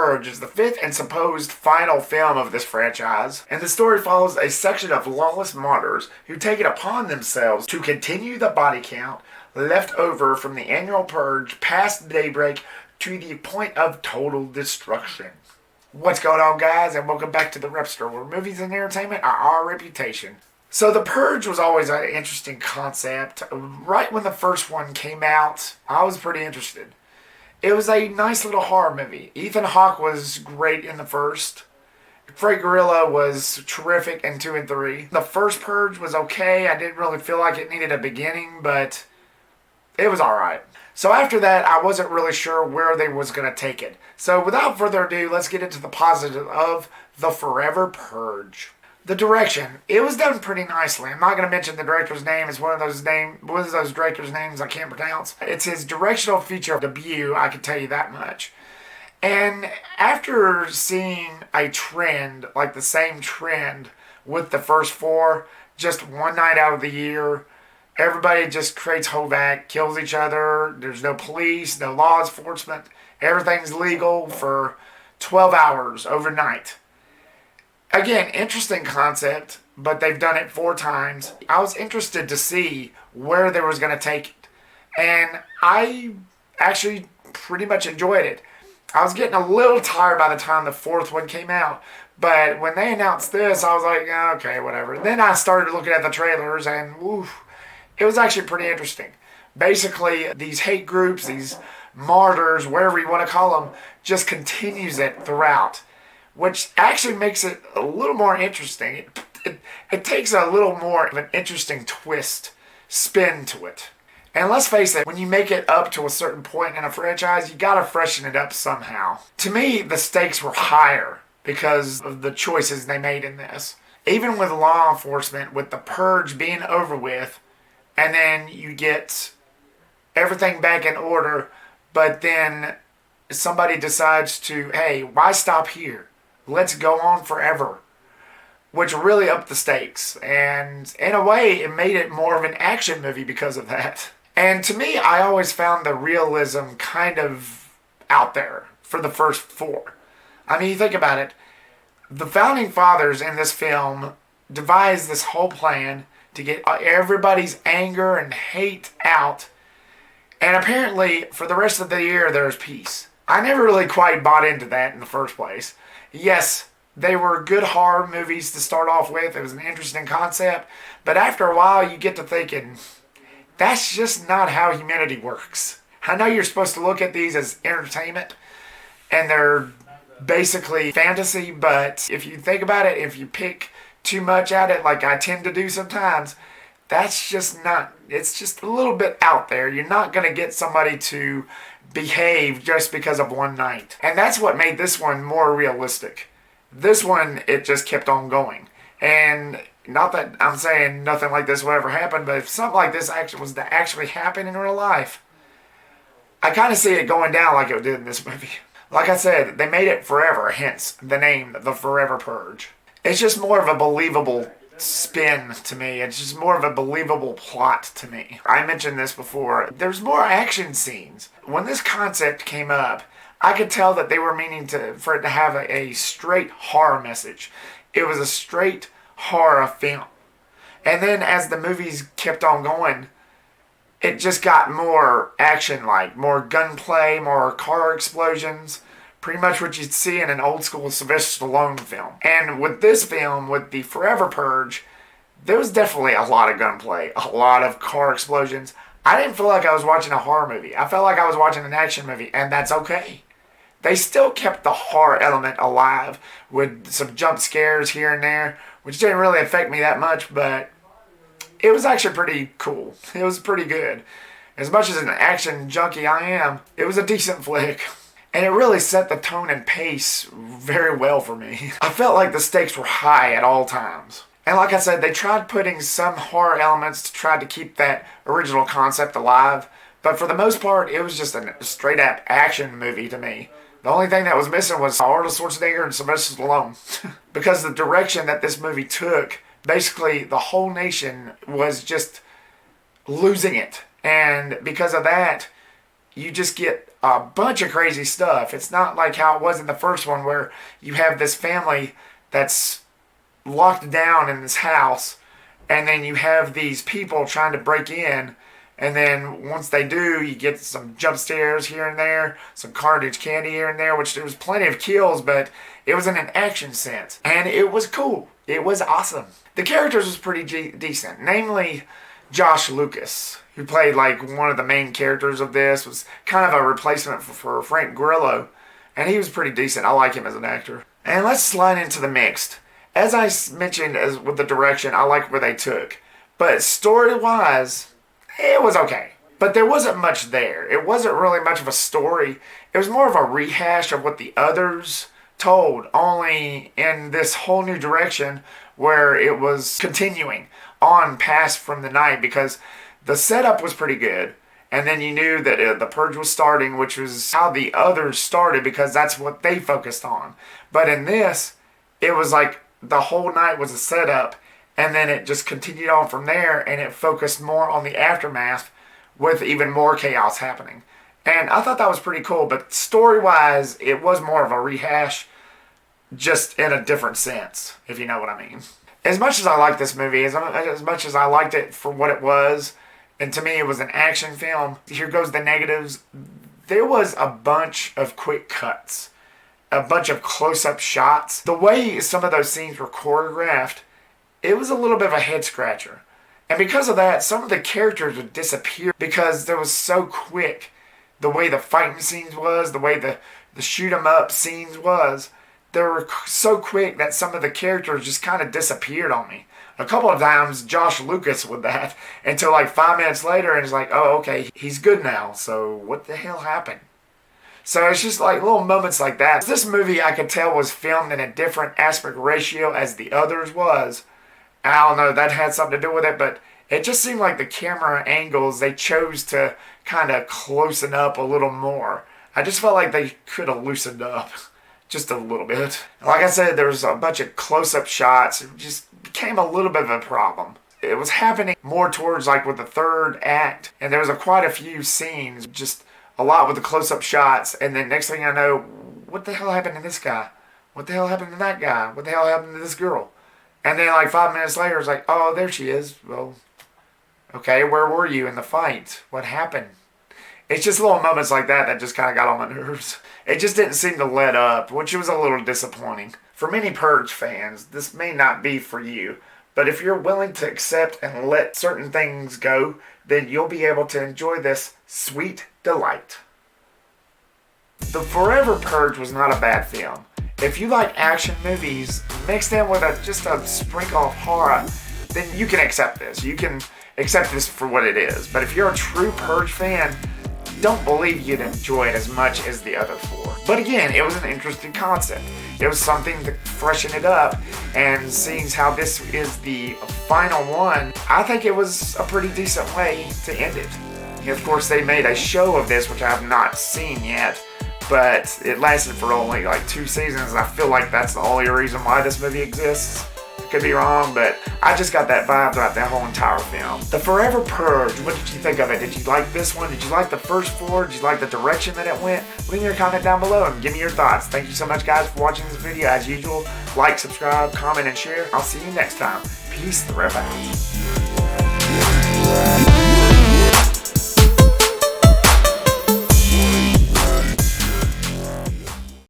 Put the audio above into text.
Purge is the fifth and supposed final film of this franchise, and the story follows a section of lawless martyrs who take it upon themselves to continue the body count left over from the annual purge past daybreak to the point of total destruction. What's going on, guys, and welcome back to the Repster, where movies and entertainment are our reputation. So the Purge was always an interesting concept. Right when the first one came out, I was pretty interested. It was a nice little horror movie. Ethan Hawke was great in the first. Frank Grillo was terrific in 2 and 3. The first Purge was okay. I didn't really feel like it needed a beginning, but it was alright. So after that, I wasn't really sure where they was going to take it. So without further ado, let's get into the positive of The Forever Purge. The direction, it was done pretty nicely. I'm not going to mention the director's name. It's one of those director's names I can't pronounce. It's his directional feature debut, I can tell you that much. And after seeing a trend, like the same trend with the first 4, just one night out of the year, everybody just creates Hovac, kills each other. There's no police, no law enforcement. Everything's legal for 12 hours overnight. Again, interesting concept, but they've done it 4 times. I was interested to see where they was going to take it. And I actually pretty much enjoyed it. I was getting a little tired by the time the 4th one came out. But when they announced this, I was like, yeah, okay, whatever. Then I started looking at the trailers and it was actually pretty interesting. Basically, these hate groups, these martyrs, whatever you want to call them, just continues it throughout, which actually makes it a little more interesting. It takes a little more of an interesting spin to it. And let's face it, when you make it up to a certain point in a franchise, you gotta freshen it up somehow. To me, the stakes were higher because of the choices they made in this. Even with law enforcement, with the Purge being over with, and then you get everything back in order, but then somebody decides to, hey, why stop here? Let's go on forever. Which really upped the stakes. And in a way, it made it more of an action movie because of that. And to me, I always found the realism kind of out there for the first 4. I mean, you think about it. The Founding Fathers in this film devised this whole plan to get everybody's anger and hate out. And apparently, for the rest of the year, there's peace. I never really quite bought into that in the first place. Yes, they were good horror movies to start off with. It was an interesting concept. But after a while, you get to thinking, that's just not how humanity works. I know you're supposed to look at these as entertainment, and they're basically fantasy, but if you think about it, if you pick too much at it, like I tend to do sometimes, that's just not, it's just a little bit out there. You're not going to get somebody to behave just because of one night. And that's what made this one more realistic. This one, it just kept on going. And not that I'm saying nothing like this will ever happen, but if something like this actually was to actually happen in real life, I kind of see it going down like it did in this movie. Like I said, they made it forever, hence the name, The Forever Purge. It's just more of a believable spin to me. It's just more of a believable plot to me. I mentioned this before. There's more action scenes. When this concept came up, I could tell that they were meaning for it to have a straight horror message. It was a straight horror film. And then as the movies kept on going, it just got more action-like, more gunplay, more car explosions. Pretty much what you'd see in an old-school Sylvester Stallone film. And with this film, with The Forever Purge, there was definitely a lot of gunplay, a lot of car explosions. I didn't feel like I was watching a horror movie. I felt like I was watching an action movie, and that's okay. They still kept the horror element alive with some jump scares here and there, which didn't really affect me that much, but it was actually pretty cool. It was pretty good. As much as an action junkie I am, it was a decent flick. And it really set the tone and pace very well for me. I felt like the stakes were high at all times. And like I said, they tried putting some horror elements to try to keep that original concept alive. But for the most part, it was just a straight-up action movie to me. The only thing that was missing was Arnold Schwarzenegger and Sylvester Stallone. Because the direction that this movie took, basically the whole nation was just losing it. And because of that, you just get a bunch of crazy stuff. It's not like how it was in the first one where you have this family that's locked down in this house, and then you have these people trying to break in, and then once they do, you get some jump scares here and there, some carnage candy here and there, which there was plenty of kills, but it was in an action sense, and it was cool. It was awesome. The characters was pretty decent, namely Josh Lucas, who played like one of the main characters of this, was kind of a replacement for Frank Grillo, and he was pretty decent. I like him as an actor. And let's slide into the mixed. As I mentioned, as with the direction, I like where they took, but story-wise, it was okay. But there wasn't much there. It wasn't really much of a story. It was more of a rehash of what the others told, only in this whole new direction where it was continuing on past From the Night, because the setup was pretty good, and then you knew that the Purge was starting, which was how the others started because that's what they focused on. But in this, it was like the whole night was a setup, and then it just continued on from there, and it focused more on the aftermath with even more chaos happening. And I thought that was pretty cool, but story-wise, it was more of a rehash, just in a different sense, if you know what I mean. As much as I like this movie, as much as I liked it for what it was, and to me it was an action film, here goes the negatives. There was a bunch of quick cuts, a bunch of close-up shots. The way some of those scenes were choreographed, it was a little bit of a head-scratcher. And because of that, some of the characters would disappear because they was so quick. The way the fighting scenes was, the way the shoot-em-up scenes was, they were so quick that some of the characters just kind of disappeared on me. A couple of times, Josh Lucas with that, until like 5 minutes later, and it's like, oh, okay, he's good now, so what the hell happened? So it's just like little moments like that. This movie, I could tell, was filmed in a different aspect ratio as the others was. I don't know, that had something to do with it, but it just seemed like the camera angles, they chose to kind of closen up a little more. I just felt like they could have loosened up just a little bit. Like I said, there was a bunch of close-up shots. It just became a little bit of a problem. It was happening more towards like with the third act, and there was quite a few scenes, just a lot with the close-up shots, and then next thing I know, what the hell happened to this guy? What the hell happened to that guy? What the hell happened to this girl? And then like 5 minutes later, it's like, oh, there she is. Well, okay, where were you in the fight? What happened? It's just little moments like that that just kind of got on my nerves. It just didn't seem to let up, which was a little disappointing. For many Purge fans, this may not be for you, but if you're willing to accept and let certain things go, then you'll be able to enjoy this sweet delight. The Forever Purge was not a bad film. If you like action movies mixed in with just a sprinkle of horror, then you can accept this. You can accept this for what it is. But if you're a true Purge fan, don't believe you'd enjoy it as much as the other four. But again, it was an interesting concept. It was something to freshen it up, and seeing how this is the final one, I think it was a pretty decent way to end it. And of course, they made a show of this, which I have not seen yet, but it lasted for only like 2 seasons, and I feel like that's the only reason why this movie exists. Could be wrong, but I just got that vibe throughout that whole entire film. The Forever Purge, what did you think of it? Did you like this one? Did you like the first 4? Did you like the direction that it went? Leave me your comment down below and give me your thoughts. Thank you so much, guys, for watching this video. As usual, like, subscribe, comment, and share. I'll see you next time. Peace the ref out.